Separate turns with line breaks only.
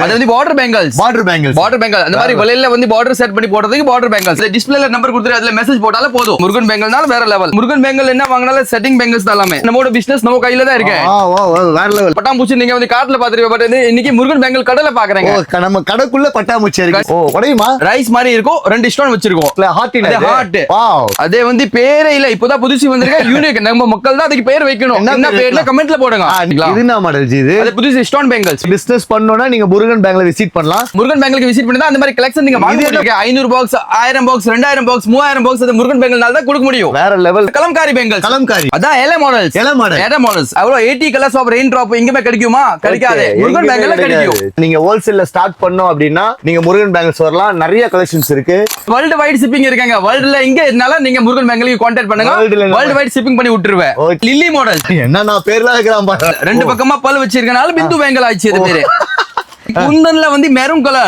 அது வந்து border bangles அந்த மாதிரி வலையில வந்து பார்டர் செட் பண்ணி போடுறதுக்கு பார்டர் பேங்கிள்ஸ் டிஸ்பிளேல நம்பர் கொடுத்துட்டு அதுல மெசேஜ் போட்டாலே போதும். முருகன் பேங்கிள்னால வேற லெவல். முருகன் பேங்கிள் என்ன வாங்கினாலும் செட்டிங் பேங்கிள்ஸ் தான் எல்லாமே. நம்மளோட பிசினஸ் நம்ம கையில தான் இருக்கு.
வேற லெவல்.
பட்டாம்பூச்சி நீங்க வந்து காட்டுல பாத்துருப்பீங்க, பட் இன்னைக்கு முருகன் பேங்கிள் கடையில பாக்குறீங்க.
நம்ம கடைக்குள்ள பட்டாம்பூச்சி இருக்கு. உடையுமா?
ரைஸ் மாதிரி இருக்கும், 2 ஸ்டோன் வச்சிருக்கோம். ஹார்ட். அதே வந்து பேரே இல்ல, இப்போதான் புதுசு வந்திருக்க யூனிக். நம்ம மக்கள் தான் அதுக்கு பேர் வைக்கணும். என்ன பேர்ல கமெண்ட்ல போடுங்க.
இது என்ன மாடல் இது?
அது புதுசு ஸ்டோன் பேங்கிள்ஸ்.
பிசினஸ் பண்ணனும்னா நீங்க முருகன் பேங்க்ல விசிட் பண்ணலாம்.
முருகன் பேங்கிளுக்கு விசிட் பண்ணா அந்த மாதிரி கலெக்ஷன் நீங்க வாங்க முடியும். 500 பாக்ஸ், 1000 பாக்ஸ், 2000 பாக்ஸ், 3000 பாக்ஸ் அது முருகன் பேங்கிள்னால தான் கொடுக்க முடியும்.
வேற லெவல்.
கலம்காரி பேங்கிள்ஸ்.
கலம்காரி.
அதான் எல மாடல்ஸ். அவ்வளவு 80 கலர்ஸ் ஆஃப் ரெயின் டிராப் எங்கமே கிடைக்குமா? கிடைக்காது. முருகன் பேங்கிள்ல கிடைக்கும்.
நீங்க ஹோல்சேல்ல ஸ்டார்ட் பண்ணோம் அப்படின்னா நீங்க முருகன் பேங்கிள்ஸ் வரலாம். நிறைய கலெக்ஷன்ஸ் இருக்கு.
வேர்ல்ட் வைட் ஷிப்பிங் இருக்காங்க. வேர்ல்ட்ல எங்க இருந்தாலும் நீங்க முருகன் பேங்கிளுக்கு கான்டாக்ட் பண்ணுங்க. வேர்ல்ட் வைட் ஷிப்பிங் பண்ணி விட்டுருவேன். Lily model.
என்னன்னா பேர்லாம் வைக்கிறான் பாரு.
2 பக்கமா பல் வச்சிருக்கனால பிந்து பேங்கிள் ஆச்சு இது பேரு. குந்தன்ல வந்து மெரூன் கலர்.